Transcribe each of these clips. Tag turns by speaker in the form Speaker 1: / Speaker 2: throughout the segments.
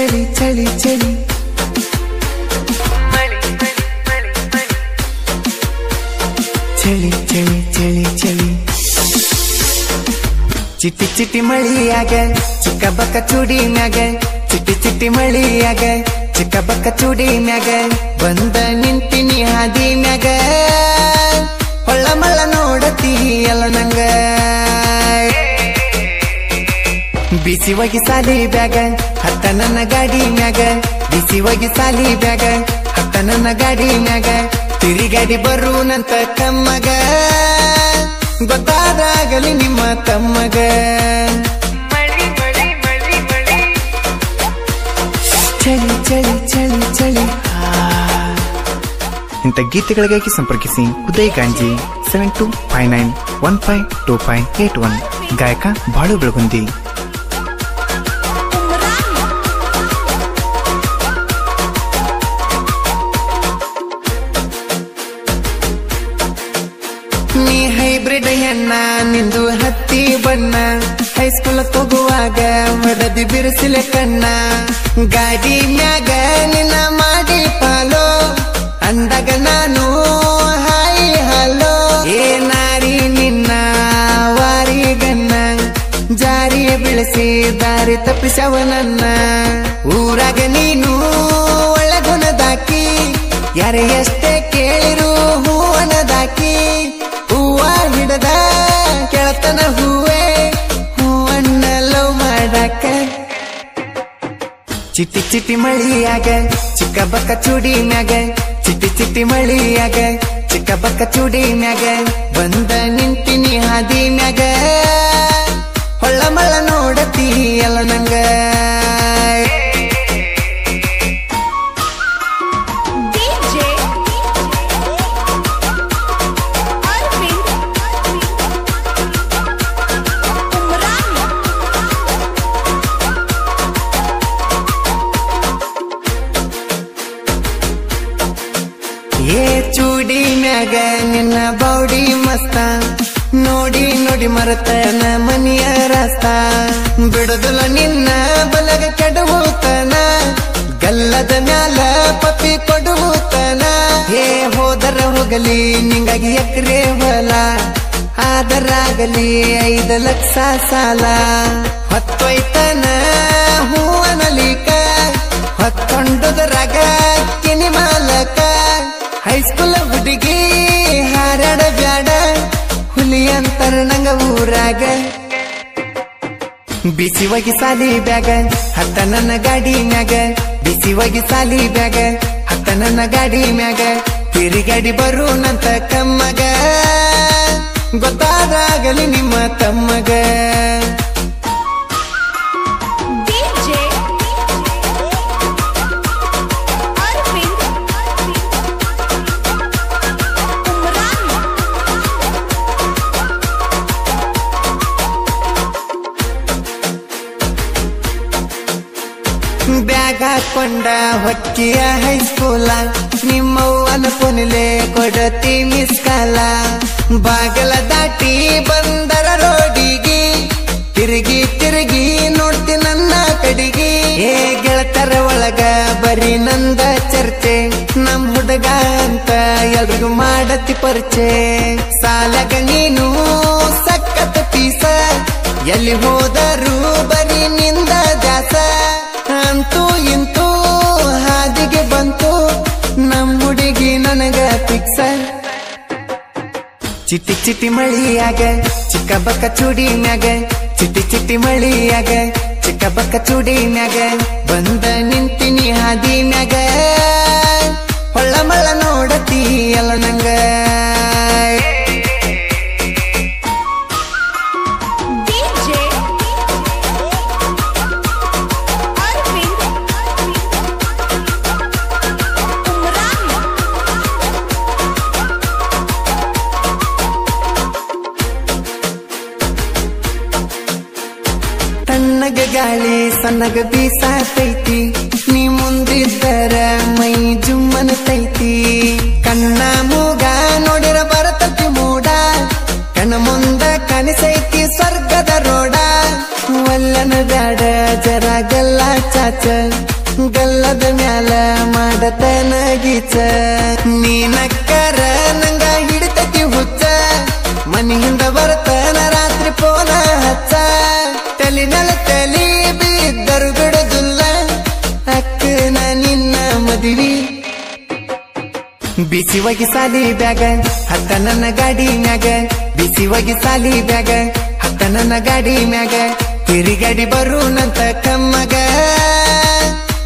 Speaker 1: ಚಳಿ ಚಳಿ ಚಳಿ ಚಳಿ ಚಳಿ ಚಳಿ ಚಳಿ ಚಿಟ್ಟಿ ಚಿಟ್ಟಿ ಮಳಿಯಾಗ ಚಿಕ್ಕ ಬಕ್ಕ ಚೂಡಿ ಮ್ಯಾಗ ಚಿಟ್ಟಿ ಚಿಟ್ಟಿ ಮಳಿಯಾಗ ಚಿಕ್ಕ ಬಕ್ಕ ಚೂಡಿ ಮ್ಯಾಗ ಬಂದ ನಿಂತಿನಿ ಹಾದಿ ಮ್ಯಾಗ ಹೊಳ್ಳ ಮಳ್ಳ ನೋಡತಿ ಎಲ್ಲ ನಂಗ ಬಿಸಿ ಹೋಗಿ ಸಾಲಿ ಬ್ಯಾಗ ಹತ್ತ ನನ್ನ ಗಾಡಿ ಮ್ಯಾಗ ಬಿಸಿ ಹೋಗಿ ಸಾಲಿ ಬ್ಯಾಗ ಹತ್ತ ನನ್ನ ಗಾಡಿ ಮ್ಯಾಗ ತಿರುಗಾಡಿ ಬರುನಂತ ಕಮ್ಮಗ ಗೊತ್ತಾದಾಗಲಿ ನಿಮ್ಮ ತಮ್ಮಗ ಚಳಿ ಚಳಿ ಚಳಿ ಚಳಿ ಇಂಥ ಗೀತೆಗಳಿಗಾಗಿ ಸಂಪರ್ಕಿಸಿ ಉದಯ್ ಗಾಂಜಿ 7259152581 ಗಾಯಕ ಬಾಳು ಬೆಳಗುಂದಿ. ನೀ ಹೈಬ್ರಿಡ್ ಹೆಣ್ಣ ನಿಂದು ಹತ್ತಿ ಬಣ್ಣ ಹೈಸ್ಕೂಲ್ ಹೋಗುವಾಗ ಹೊಡೆದಿ ಬಿರುಸಿಲೆ ಕಣ್ಣ ಗಾಡಿ ಮ್ಯಾಗ ನಿನ್ನ ಮಾಡಿ ಪಾಲೋ ಅಂದಾಗ ನಾನು ಹಾಯಿ ಹಲೋ ಏನಾರಿ ನಿನ್ನ ವಾರಿ ಗನ್ನ ಜಾರಿಯ ಬೆಳೆಸಿ ದಾರಿ ತಪ್ಪಿಸವ ನನ್ನ ಊರಾಗ ನೀನು ಒಳಗುಣದಾಕಿ ಯಾರ ಎಷ್ಟೇ ಕೇಳಿರು ಹೂವನದಾಕಿ ಹೂವ ಹಿಡದ ಕೆಳತನ ಹೂವೇ ಹೂವನ್ನ ಲವ್ ಮಾಡಕ ಚಿಟ್ಟಿ ಚಿಟ್ಟಿ ಮಳಿಯಾಗ ಚಿಕ್ಕ ಬಕ್ಕ ಚೂಡಿ ಮ್ಯಾಗ ಚಿಟ್ಟಿ ಚಿಟ್ಟಿ ಮಳಿಯಾಗ ಚಿಕ್ಕ ಬಕ್ಕ ಚೂಡಿ ಮ್ಯಾಗ ಬಂದ ನಿಂತಿನಿ ಹಾದಿ ಮ್ಯಾಗ ಹೊಳ್ಳ ಮಳ್ಳ ನೋಡತಿ ಎಲ್ಲ ನಂಗ ಏ ಚೂಡಿ ಮ್ಯಾಗ ನಿನ್ನ ಬೌಡಿ ಮಸ್ತ ನೋಡಿ ನೋಡಿ ಮರತನ ಮನಿಯ ರಾಸ್ತ ಬಿಡುದಿಲ್ಲ ನಿನ್ನ ಬಲಗ ಕೆಡವುತನ ಗಲ್ಲದ ಮ್ಯಾಲ ಪಪ್ಪಿ ಕೊಡುವುತನ ಹೇ ಹೋದರ ಹೋಗಲಿ ನಿಂಗಾಗಿ ಎಕರೆ ಹೊಲ ಆದರಾಗಲಿ 5 ಲಕ್ಷ ಸಾಲ ಹೊತ್ತೊಯ್ತನ ಹೂವನಲಿಕ ಹೊತ್ತೊಂಡುದರಾಗ ಕಿನಿ ಮಾಲಕ ಹೈಸ್ಕೂಲ್ ಹುಡುಗಿ ಹಾರಾಡ ಬ್ಯಾಡ ಹುಲಿ ಅಂತರ ನಂಗ ಊರಾಗ ಬಿಸಿ ಹೋಗಿ ಸಾಲಿ ಬ್ಯಾಗ ಹತ್ತ ನನ್ನ ಗಾಡಿ ಮ್ಯಾಗ ಬಿಸಿ ಹೋಗಿ ಸಾಲಿ ಬ್ಯಾಗ ಹತ್ತ ನನ್ನ ಗಾಡಿ ಮ್ಯಾಗ ತಿರುಗಾಡಿ ಬರುನಂತ ಕಮ್ಮಗ ಗೊತ್ತಾದಾಗಲಿ ನಿಮ್ಮ ತಮ್ಮಗ ಬ್ಯಾಗ್ ಹಾಕೊಂಡ ಹೊಕ್ಕಿಯ ಹೈಸ್ಕೂಲ ನಿಮ್ಮವ್ವನ ಪುನಿಲೆ ಕೊಡತಿ ಮಿಸ್ ಕಾಲ ಬಾಗಲ ದಾಟಿ ಬಂದರ ರೋಡಿಗೆ ತಿರುಗಿ ತಿರುಗಿ ನೋಡ್ತಿ ನನ್ನ ಕಡಿಗೆ ಏ ಗೆಳತರ ಒಳಗ ಬರೀ ನಂದ ಚರ್ಚೆ ನಮ್ ಹುಡುಗ ಅಂತ ಎಲ್ರಿಗೂ ಮಾಡತಿ ಪರಿಚೆ ಸಾಲಗ ನೀನು ಸಕ್ಕತ್ ಪೀಸ ಎಲ್ಲಿ ಹೋದರೂ ಬರೀ ನಿಂದ ದಾಸ ಅಂತೂ ಇಂತೂ ಹಾದಿಗೆ ಬಂತು ನಮ್ ಹುಡುಗಿ ನನಗ ಫಿಕ್ಸ ಚಿಟ್ಟಿ ಚಿಟ್ಟಿ ಮಳಿಯಾಗ ಚಿಕ್ಕ ಬಕ್ಕ ಚೂಡಿ ಮ್ಯಾಗ ಚಿಟ್ಟಿ ಚಿಟ್ಟಿ ಮಳಿಯಾಗ ಚಿಕ್ಕ ಬಕ್ಕ ಚೂಡಿ ಮ್ಯಾಗ ಬಂದ ನಿಂತಿನಿ ಹಾದಿ ಮ್ಯಾಗ ಹೊಳ್ಳ ಮಳ್ಳ ನೋಡತಿ ಎಲ್ಲ ನಂಗ ತಣ್ಣಗ ಗಾಳಿ ಸಣ್ಣಗ ಬೀಸಾತೈತಿ ನೀ ಮುಂದಿದ್ದರ ಮೈ ಜುಮ್ಮನತೈತಿ ಕಣ್ಣ ಮೂಗ ನೋಡಿರ ಬರತತಿ ಮೂಡ ಕಣ್ಣ ಮುಂದ ಕನಸೈತಿ ಸ್ವರ್ಗದ ರೋಡ ವಲ್ಲನ ಬ್ಯಾಡ ಜರಗಲ್ಲ ಚಾಚ ಮ್ಯಾಲ ಮಾಡತನ ಗೀಚ ನೀನಕ್ಕರ ನಂಗ ಹಿಡಿತತಿ ಹುಚ್ಚ ಮನಿ ಹಿಂದ ಬರ್ತನ ರಾತ್ರಿ ಪೋನ ಹಚ್ಚ ತಲಿನಲ ತಲಿ ಬಿದ್ದರು ಬಿಡುದಿಲ್ಲ ಅಕ್ಕನ ನಿನ್ನ ಮದುವೆ ಬಿಸಿವಾಗಿ ಸಾಲಿ ಬ್ಯಾಗ ಹತ್ತ ನನ್ನ ಗಾಡಿ ಮ್ಯಾಗ ಬಿಸಿವಾಗಿ ಸಾಲಿ ಬ್ಯಾಗ ಹತ್ತ ನನ್ನ ಗಾಡಿ ಮ್ಯಾಗ ತಿರುಗಾಡಿ ಬರುನಂತ ಕಮ್ಮಗ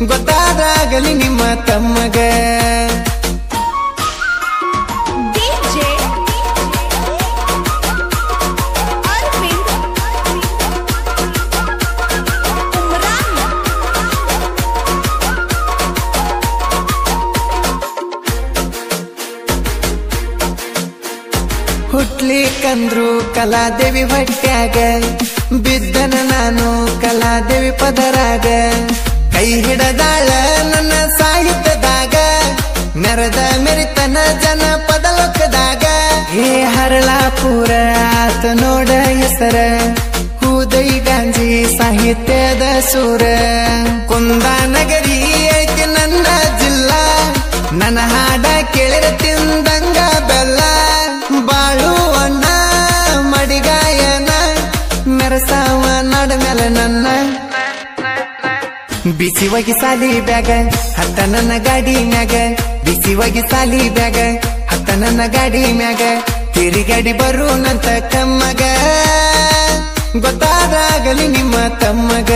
Speaker 1: ಗೊತ್ತಾದಾಗಲಿ ನಿಮ್ಮ ತಮ್ಮಗ ಹುಟ್ಲಿಕ್ಕಂದ್ರು ಕಲಾದೇವಿ ಹೊಟ್ಯಾಗ ಬಿದ್ದನ ನಾನು ಕಲಾದೇವಿ ಪದರಾಗ ಕೈ ಹಿಡದಾಳ ನನ್ನ ಸಾಹಿತ್ಯದಾಗ ಮೆರದ ಮೆರಿತನ ಜನಪದ ಲೋಕದಾಗ ಹೇ ಹರಳಾಪುರ ಆತ ನೋಡ ಹೆಸರ ಹೂದೈ ಗಾಂಜಿ ಸಾಹಿತ್ಯದ ಸೂರ ಕುಂದಾನಗರಿ ಐತಿ ನನ್ನ ಜಿಲ್ಲಾ ನನ್ನ ಹಾಡ ಕೇಳಿರ ತಿಂದಂಗ ಬೆಲ್ಲ ಬಾಳು ಅಣ್ಣ ಮಡಿಗಾಯನ ಮೆರಸಾವ ನಾಡ ಮೇಲೆ ನನ್ನ ಬಿಸಿವಾಗಿ ಸಾಲಿ ಬ್ಯಾಗ ಹತ್ತ ನನ್ನ ಗಾಡಿ ಮ್ಯಾಗ ಬಿಸಿವಾಗಿ ಸಾಲಿ ಬ್ಯಾಗ ಹತ್ತ ನನ್ನ ಗಾಡಿ ಮ್ಯಾಗ ತಿರುಗಾಡಿ ಬರುನಂತ ಕಮ್ಮಗ ಗೊತ್ತಾದಾಗಲಿ ನಿಮ್ಮ ತಮ್ಮಗ